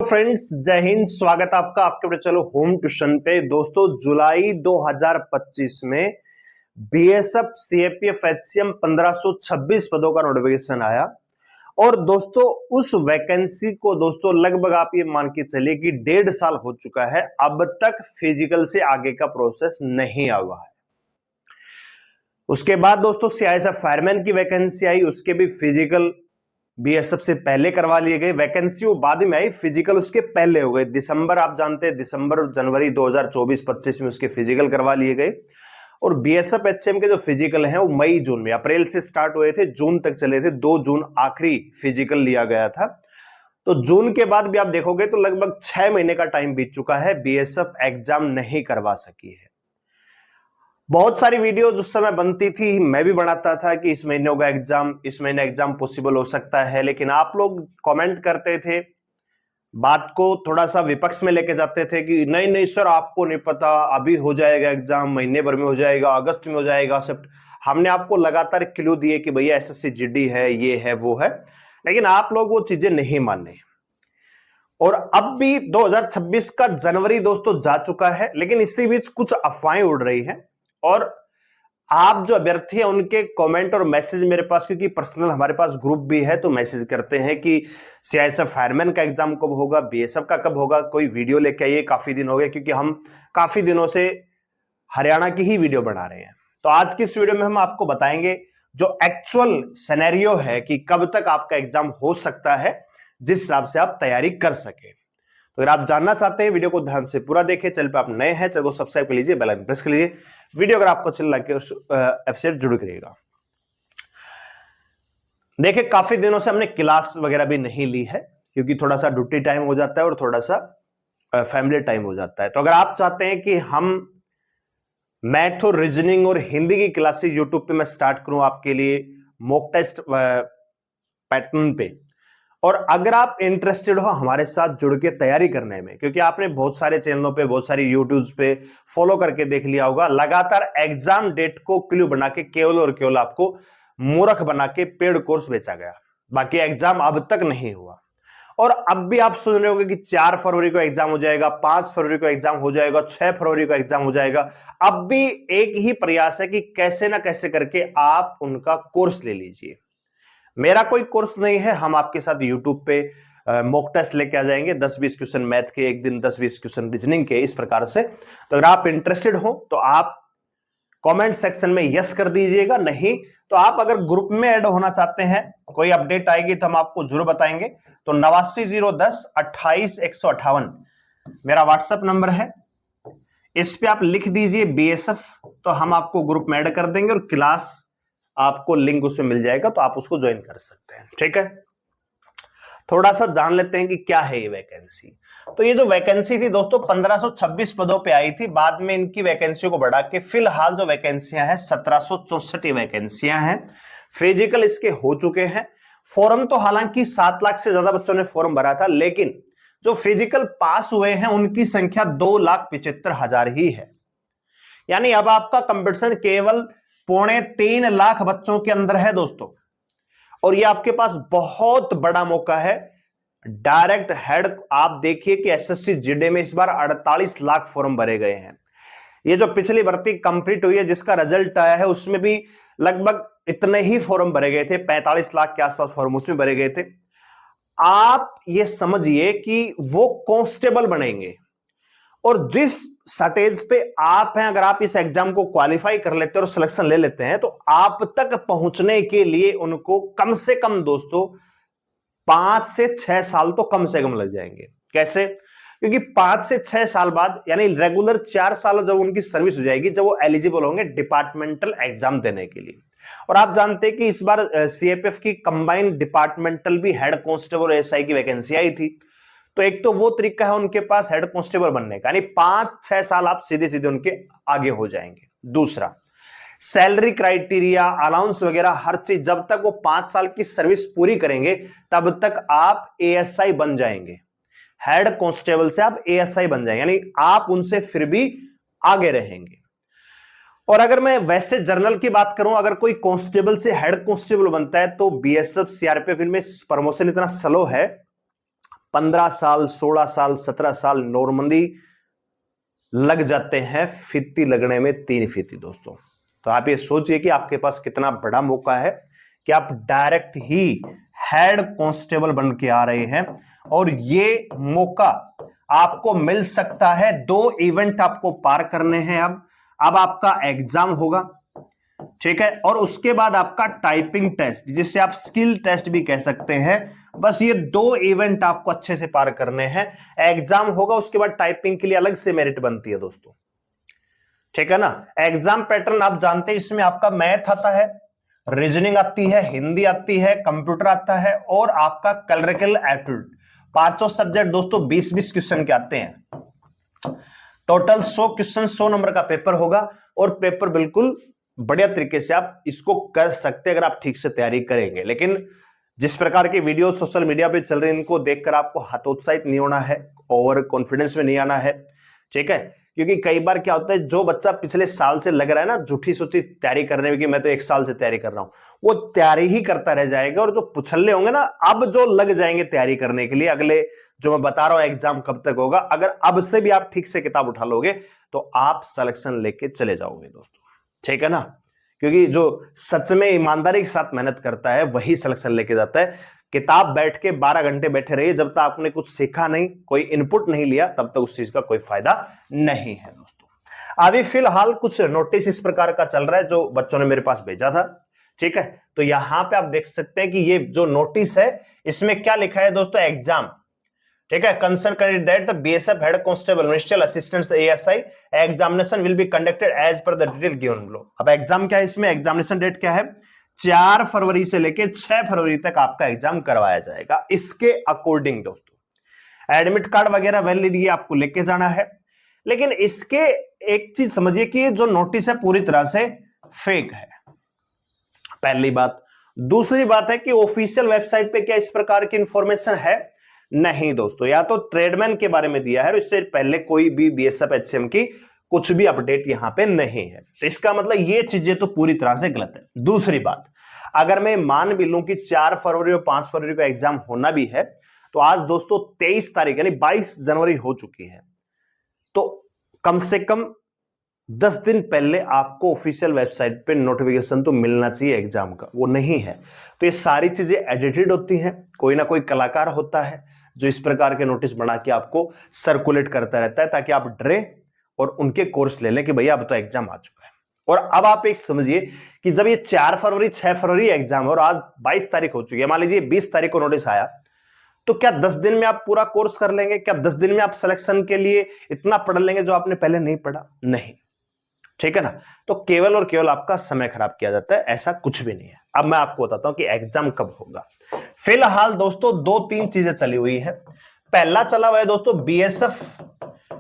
Friends, जय हिंद। स्वागत है आपका आपके अपने चलो होम ट्यूशन पे। दोस्तों, जुलाई 2025 में बीएसएफ सीएपीएफ एचसीएम 1526 पदों का नोटिफिकेशन आया। और दोस्तों, उस वैकेंसी को दोस्तों लगभग आप ये मान के चलिए कि 1.5 साल हो चुका है, अब तक फिजिकल से आगे का प्रोसेस नहीं हुआ है। उसके बाद दोस्तों सीआईएसएफ फायरमैन की वैकेंसी आई, उसके भी फिजिकल बीएसएफ से पहले करवा लिए गए। वैकेंसी वो बाद में आई, फिजिकल उसके पहले हो गए। दिसंबर, आप जानते हैं, दिसंबर जनवरी 2024-25 में उसके फिजिकल करवा लिए गए। और बीएसएफ एचसीएम के जो फिजिकल हैं वो मई जून में, अप्रैल से स्टार्ट हुए थे, जून तक चले थे। 2 जून आखिरी फिजिकल लिया गया था। तो जून के बाद भी आप देखोगे तो लगभग 6 महीने का टाइम बीत चुका है, बीएसएफ एग्जाम नहीं करवा सकी है। बहुत सारी वीडियोज उस समय बनती थी, मैं भी बनाता था कि इस महीने होगा एग्जाम, इस महीने एग्जाम पॉसिबल हो सकता है, लेकिन आप लोग कमेंट करते थे, बात को थोड़ा सा विपक्ष में लेके जाते थे कि नहीं नहीं सर, आपको नहीं पता, अभी हो जाएगा एग्जाम, महीने भर में हो जाएगा, अगस्त में हो जाएगा। सब हमने आपको लगातार क्लू दिए कि भैया एसएससी जीडी है, ये है, वो है, लेकिन आप लोग वो चीजें नहीं माने। और अब भी 2026 का जनवरी दोस्तों जा चुका है, लेकिन इसी बीच कुछ अफवाहें उड़ रही हैं। और आप जो अभ्यर्थी हैं उनके कमेंट और मैसेज मेरे पास, क्योंकि पर्सनल हमारे पास ग्रुप भी है, तो मैसेज करते हैं कि सीआईएसएफ फायरमैन का एग्जाम कब होगा, बीएसएफ का कब होगा, कोई वीडियो लेके आइए। काफी दिन हो गए, क्योंकि हम काफी दिनों से हरियाणा की ही वीडियो बना रहे हैं। तो आज की इस वीडियो में हम आपको बताएंगे जो एक्चुअल सिनेरियो है कि कब तक आपका एग्जाम हो सकता है, जिस हिसाब से आप तैयारी कर सके। तो अगर आप जानना चाहते हैं, वीडियो को ध्यान से पूरा देखें। चैनल पे आप नए हैं, चैनल को सब्सक्राइब कर लीजिए, बेल आइकन प्रेस कर लीजिए। वीडियो अगर आपको अच्छा लगे ऐप से जुड़ करिएगा। देखिए, काफी दिनों से हमने क्लास वगैरह भी नहीं ली है, क्योंकि थोड़ा सा ड्यूटी टाइम हो जाता है और थोड़ा सा फैमिली टाइम हो जाता है। तो अगर आप चाहते हैं कि हम मैथ और रीजनिंग और हिंदी की क्लासेस यूट्यूब पे मैं स्टार्ट करूं आपके लिए मॉक टेस्ट पैटर्न पे, और अगर आप इंटरेस्टेड हो हमारे साथ जुड़ के तैयारी करने में, क्योंकि आपने बहुत सारे चैनलों पे, बहुत सारी यूट्यूब पे फॉलो करके देख लिया होगा, लगातार एग्जाम डेट को क्लू बना के केवल और केवल आपको मूर्ख बना के पेड कोर्स बेचा गया। बाकी एग्जाम अब तक नहीं हुआ। और अब भी आप सुन रहे होंगे कि 4 फरवरी को एग्जाम हो जाएगा, 5 फरवरी को एग्जाम हो जाएगा, 6 फरवरी को एग्जाम हो जाएगा। अब भी एक ही प्रयास है कि कैसे ना कैसे करके आप उनका कोर्स ले लीजिए। मेरा कोई कोर्स नहीं है, हम आपके साथ यूट्यूब पे मॉक टेस्ट लेके आ जाएंगे, 10-20 क्वेश्चन मैथ के एक दिन, 10-20 क्वेश्चन रीजनिंग के, इस प्रकार से। तो अगर आप इंटरेस्टेड हो तो आप कमेंट सेक्शन में यस कर दीजिएगा। नहीं तो आप अगर ग्रुप में ऐड होना चाहते हैं, कोई अपडेट आएगी तो हम आपको जरूर बताएंगे। तो 89 010 28 158 मेरा व्हाट्सएप नंबर है, इस पे आप लिख दीजिए बीएसएफ, तो हम आपको ग्रुप में ऐड कर देंगे और क्लास आपको लिंक उसमें मिल जाएगा, तो आप उसको ज्वाइन कर सकते हैं। ठीक है, थोड़ा सा जान लेते हैं कि क्या है ये वैकेंसी। तो ये जो वैकेंसी थी दोस्तों 1526 पदों पे आई थी, बाद में इनकी वैकेंसी को बढ़ा के फिलहाल जो वैकेंसियां हैं 1764 वैकेंसियां हैं। फिजिकल इसके हो चुके हैं। फॉर्म तो हालांकि 7 लाख से ज्यादा बच्चों ने फॉर्म भरा था, लेकिन जो फिजिकल पास हुए हैं उनकी संख्या 2,75,000 ही है। यानी अब आपका कंपटीशन केवल 2.25 लाख बच्चों के अंदर है दोस्तों। और ये आपके पास बहुत बड़ा मौका है। डायरेक्ट हेड आप देखिए कि एसएससी जीडी में इस बार 48 लाख फॉर्म भरे गए हैं। ये जो पिछली भर्ती कंप्लीट हुई है, जिसका रिजल्ट आया है, उसमें भी लगभग इतने ही फॉर्म भरे गए थे, 45 लाख के आसपास फॉर्म उसमें भरे गए थे। आप ये समझिए कि वो कांस्टेबल बनेंगे, और जिस स्टेज पे आप हैं, अगर आप इस एग्जाम को क्वालिफाई कर लेते हैं और सिलेक्शन ले लेते हैं, तो आप तक पहुंचने के लिए उनको कम से कम दोस्तों 5 से 6 साल तो कम से कम लग जाएंगे। कैसे? क्योंकि 5 से 6 साल बाद, यानी रेगुलर 4 साल जब उनकी सर्विस हो जाएगी, जब वो एलिजिबल होंगे डिपार्टमेंटल एग्जाम देने के लिए। और आप जानते हैं कि इस बार सीएपीएफ की कंबाइंड डिपार्टमेंटल भी हेड कांस्टेबल और एसआई की वैकेंसी आई थी। तो एक तो वो तरीका है उनके पास हेड कांस्टेबल बनने का, यानी 5-6 साल आप सीधे सीधे उनके आगे हो जाएंगे। दूसरा, सैलरी क्राइटेरिया, अलाउंस वगैरह हर चीज, जब तक वो 5 साल की सर्विस पूरी करेंगे तब तक आप एएसआई बन जाएंगे। हेड कांस्टेबल से आप एएसआई बन जाएंगे, यानी आप उनसे फिर भी आगे रहेंगे। और अगर मैं वैसे जर्नल की बात करूं, अगर कोई कांस्टेबल से हेड कांस्टेबल बनता है तो बीएसएफ सीआरपीएफ इनमें प्रमोशन इतना स्लो है, 15 साल, 16 साल, 17 साल नॉर्मली लग जाते हैं फीती लगने में 3 फीती दोस्तों। तो आप ये सोचिए कि आपके पास कितना बड़ा मौका है कि आप डायरेक्ट ही हेड कांस्टेबल बन के आ रहे हैं, और ये मौका आपको मिल सकता है। 2 इवेंट आपको पार करने हैं। अब आपका एग्जाम होगा, ठीक है, और उसके बाद आपका टाइपिंग टेस्ट, जिसे आप स्किल टेस्ट भी कह सकते हैं। बस ये 2 इवेंट आपको अच्छे से पार करने हैं। एग्जाम होगा, उसके बाद टाइपिंग के लिए अलग से मेरिट बनती है दोस्तों, ठीक है ना। एग्जाम पैटर्न आप जानते हैं, इसमें आपका मैथ आता है, रीजनिंग आती है, हिंदी आती है, कंप्यूटर आता है, और आपका कलरिकल एप्टीट्यूड। 5 सब्जेक्ट दोस्तों 20-20 क्वेश्चन के आते हैं। टोटल 100 क्वेश्चन, 100 नंबर का पेपर होगा, और पेपर बिल्कुल बढ़िया तरीके से आप इसको कर सकते हैं अगर आप ठीक से तैयारी करेंगे। लेकिन जिस प्रकार की वीडियो सोशल मीडिया पे चल रही है, इनको देखकर आपको हतोत्साहित नहीं होना है, ओवर कॉन्फिडेंस में नहीं आना है, ठीक है। क्योंकि कई बार क्या होता है, जो बच्चा पिछले साल से लग रहा है ना झूठी सोची तैयारी करने में कि मैं तो 1 साल से तैयारी कर रहा हूं, वो तैयारी ही करता रह जाएगा। और जो पुछल्ले होंगे ना, अब जो लग जाएंगे तैयारी करने के लिए, अगले जो मैं बता रहा हूं एग्जाम कब तक होगा, अगर अब से भी आप ठीक से किताब उठा लोगे तो आप सिलेक्शन लेके चले जाओगे दोस्तों, ठीक है ना। क्योंकि जो सच में ईमानदारी के साथ मेहनत करता है वही सिलेक्शन लेके जाता है। किताब बैठ के 12 घंटे बैठे रहिए, जब तक आपने कुछ सीखा नहीं, कोई इनपुट नहीं लिया, तब तक उस चीज का कोई फायदा नहीं है दोस्तों। अभी फिलहाल कुछ नोटिस इस प्रकार का चल रहा है जो बच्चों ने मेरे पास भेजा था, ठीक है। तो यहां पे आप देख सकते हैं कि ये जो नोटिस है इसमें क्या लिखा है दोस्तों, एग्जाम, ठीक है। Concern candidate the BSF head constable ministerial assistant ASI examination will be conducted as per the detail given below. अब एग्जाम क्या है, इसमें एग्जामिनेशन डेट क्या है, 4 फरवरी से लेके 6 फरवरी तक आपका एग्जाम करवाया जाएगा। इसके अकॉर्डिंग दोस्तों एडमिट कार्ड वगैरह वैलिड ये आपको लेके जाना है। लेकिन इसके एक चीज समझिए कि जो नोटिस है पूरी तरह से फेक है, पहली बात। दूसरी बात है कि ऑफिशियल वेबसाइट पे क्या इस प्रकार की इंफॉर्मेशन है, नहीं दोस्तों। या तो ट्रेडमैन के बारे में दिया है, और इससे पहले कोई भी बीएसएफ एचसीएम की कुछ भी अपडेट यहां पे नहीं है। तो इसका मतलब ये चीजें तो पूरी तरह से गलत है। दूसरी बात, अगर मैं मान भी लूं कि 4 फरवरी और 5 फरवरी को एग्जाम होना भी है, तो आज दोस्तों 23 तारीख यानी 22 जनवरी हो चुकी है, तो कम से कम 10 दिन पहले आपको ऑफिशियल वेबसाइट पे नोटिफिकेशन तो मिलना चाहिए एग्जाम का, वो नहीं है। तो ये सारी चीजें एडिटेड होती हैं, कोई ना कोई कलाकार होता है जो इस प्रकार के नोटिस बना के आपको सर्कुलेट करता रहता है, ताकि आप डरे और उनके कोर्स ले लें कि भैया अब तो एग्जाम आ चुका है। और अब आप एक समझिए कि जब ये 4 फरवरी 6 फरवरी एग्जाम है और आज 22 तारीख हो चुकी है, मान लीजिए 20 तारीख को नोटिस आया, तो क्या 10 दिन में आप पूरा कोर्स कर लेंगे? क्या 10 दिन में आप सिलेक्शन के लिए इतना पढ़ लेंगे जो आपने पहले नहीं पढ़ा? नहीं, ठीक है ना। तो केवल और केवल आपका समय खराब किया जाता है, ऐसा कुछ भी नहीं है। अब मैं आपको बताता हूं कि एग्जाम कब होगा। फिलहाल दोस्तों 2-3 चीजें चली हुई है। पहला चला हुआ है दोस्तों बीएसएफ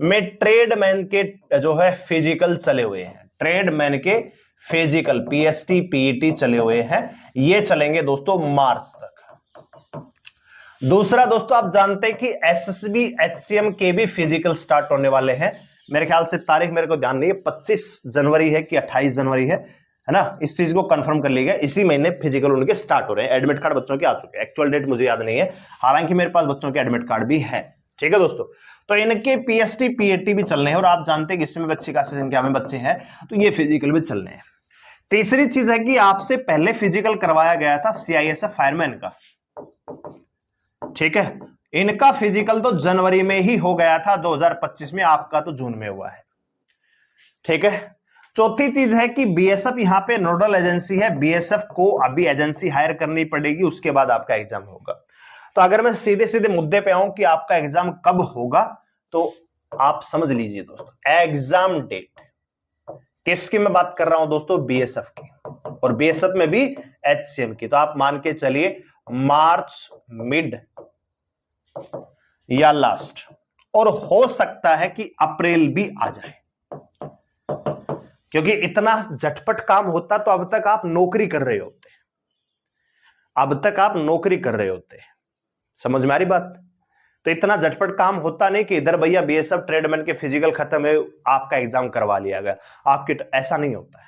में ट्रेडमैन के जो है फिजिकल चले हुए हैं, ट्रेडमैन के फिजिकल पीएसटी पीईटी चले हुए हैं, ये चलेंगे दोस्तों मार्च तक। दूसरा दोस्तों आप जानते हैं कि एसएसबी एचसीएम के भी फिजिकल स्टार्ट होने वाले हैं। मेरे ख्याल से तारीख मेरे को ध्यान नहीं है, 25 जनवरी है कि 28 जनवरी है ना, इस चीज को कंफर्म कर लिया गया। इसी महीने फिजिकल उनके स्टार्ट हो रहे हैं। एडमिट कार्ड बच्चों के आ चुके हैं, एक्चुअल डेट मुझे याद नहीं है, हालांकि मेरे पास बच्चों के एडमिट कार्ड भी है, ठीक है दोस्तों। तो इनके पीएसटी पीएटी भी चलने हैं, और आप जानते हैं कि इसमें बच्चे खासी संख्या में बच्चे हैं, तो ये फिजिकल भी चलने हैं। तीसरी चीज है कि आपसे पहले फिजिकल करवाया गया था सीआईएसएफ फायरमैन का, ठीक है। इनका फिजिकल तो जनवरी में ही हो गया था 2025 में, आपका तो जून में हुआ है, ठीक है। चौथी चीज है कि बीएसएफ यहां पे नोडल एजेंसी है, बीएसएफ को अभी एजेंसी हायर करनी पड़ेगी, उसके बाद आपका एग्जाम होगा। तो अगर मैं सीधे सीधे मुद्दे पे आऊं कि आपका एग्जाम कब होगा, तो आप समझ लीजिए दोस्तों, एग्जाम डेट किसकी मैं बात कर रहा हूं दोस्तों, बीएसएफ की, और बीएसएफ में भी एचसीएम की। तो आप मान के चलिए मार्च मिड या लास्ट, और हो सकता है कि अप्रैल भी आ जाए, क्योंकि इतना झटपट काम होता तो अब तक आप नौकरी कर रहे होते, अब तक आप नौकरी कर रहे होते। समझ में आ रही बात? तो इतना झटपट काम होता नहीं कि इधर भैया बीएसएफ ट्रेडमैन के फिजिकल खत्म है, आपका एग्जाम करवा लिया गया, आपकी ऐसा नहीं होता है,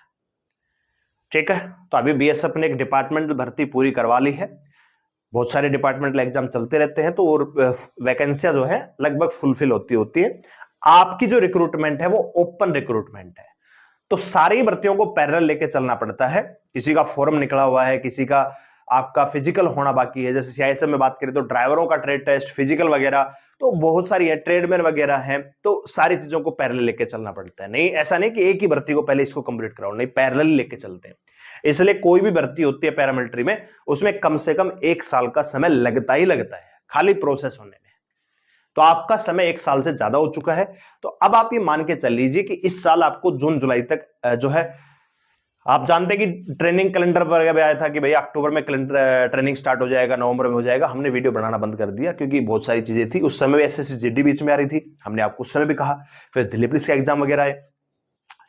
ठीक है। तो अभी बीएसएफ ने एक डिपार्टमेंट भर्ती पूरी करवा ली है, बहुत सारे डिपार्टमेंटल एग्जाम चलते रहते हैं, तो और वैकेंसियां जो है लगभग फुलफिल होती है। आपकी जो रिक्रूटमेंट है वो ओपन रिक्रूटमेंट है, तो सारी भर्तियों को पैरेलल लेके चलना पड़ता है। किसी का फॉर्म निकला हुआ है, किसी का आपका फिजिकल होना बाकी है, जैसे सीआईएसएफ में बात करें तो ड्राइवरों का ट्रेड टेस्ट, फिजिकल वगैरह, तो बहुत सारी है, ट्रेडमैन वगैरह हैं, तो सारी चीजों को पैरेलल लेके चलना पड़ता है। नहीं, ऐसा नहीं कि एक ही भर्ती को पहले इसको कंप्लीट कराओ, नहीं, पैरेलल लेके चलते हैं। इसलिए कोई भी भर्ती होती है पैरामिलिट्री में, उसमें कम से कम 1 साल का समय लगता ही लगता है खाली प्रोसेस होने में। तो आपका समय 1 साल से ज्यादा हो चुका है, तो अब आप ये मान के चल लीजिए कि इस साल आपको जून जुलाई तक जो है, आप जानते हैं कि ट्रेनिंग कैलेंडर वगैरह भी आया था कि भैया अक्टूबर में ट्रेनिंग स्टार्ट हो जाएगा, नवंबर में हो जाएगा। हमने वीडियो बनाना बंद कर दिया क्योंकि बहुत सारी चीजें थी उस समय भी, एसएससी जीडी बीच में आ रही थी, हमने आपको उस समय भी कहा। फिर दिल्ली पुलिस के एग्जाम वगैरह आए,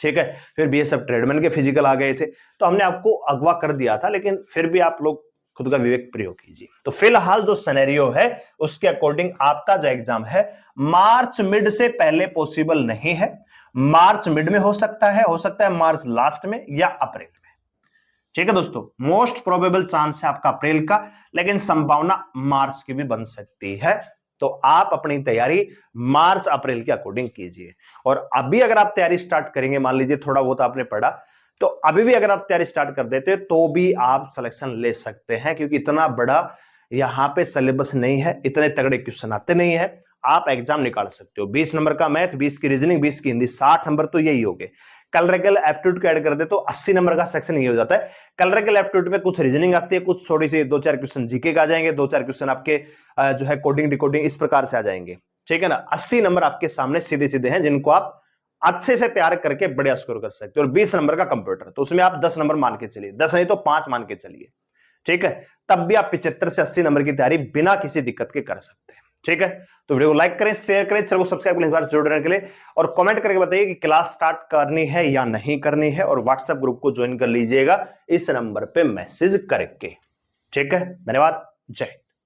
ठीक है, फिर बीएसएफ ट्रेडमैन के फिजिकल आ गए थे, तो हमने आपको अगवा कर दिया था, लेकिन फिर भी आप लोग खुद का विवेक प्रयोग कीजिए। तो फिलहाल जो सिनेरियो है उसके अकॉर्डिंग आपका जो एग्जाम है मार्च मिड से पहले पॉसिबल नहीं है। मार्च मिड में हो सकता है मार्च लास्ट में या अप्रैल में, ठीक है दोस्तों। मोस्ट प्रोबेबल चांस है आपका अप्रैल का, लेकिन संभावना मार्च की भी बन सकती है। तो आप अपनी तैयारी मार्च अप्रैल के अकॉर्डिंग कीजिए। और अभी अगर आप तैयारी स्टार्ट करेंगे, मान लीजिए थोड़ा बहुत आपने पढ़ा, तो अभी भी अगर आप तैयारी स्टार्ट कर देते तो भी आप सिलेक्शन ले सकते हैं, क्योंकि इतना बड़ा यहां पे सिलेबस नहीं है, इतने तगड़े क्वेश्चन आते नहीं है, आप एग्जाम निकाल सकते हो। 20 नंबर का मैथ, 20 की रीजनिंग, 20 की हिंदी, 60 नंबर तो यही हो गए। कलरिकल एप्टीट्यूड को ऐड कर दे तो 80 नंबर का सेक्शन ये हो जाता है। कलरिकल एप्टीट्यूड में कुछ रीजनिंग आती है, कुछ थोड़ी सी 2-4 क्वेश्चन जीके का आ जाएंगे, 2-4 क्वेश्चन आपके जो है कोडिंग डिकोडिंग इस प्रकार से आ जाएंगे, ठीक है ना। 80 नंबर आपके सामने सीधे सीधे हैं, जिनको आप अच्छे से तैयार करके बढ़िया स्कोर कर सकते हो। और 20 नंबर का कंप्यूटर, तो उसमें आप 10 नंबर मान के चलिए, 10 नहीं तो 5 मान के चलिए, ठीक है। तब भी आप 75 से 80 नंबर की तैयारी बिना किसी दिक्कत के कर सकते हैं, ठीक है। तो वीडियो को लाइक करें, शेयर करें, चैनल को सब्सक्राइब करें, इस बार जरूर रहने के लिए, और कमेंट करके बताइए कि क्लास स्टार्ट करनी है या नहीं करनी है, और व्हाट्सएप ग्रुप को ज्वाइन कर लीजिएगा इस नंबर पे मैसेज करके, ठीक है। धन्यवाद, जय।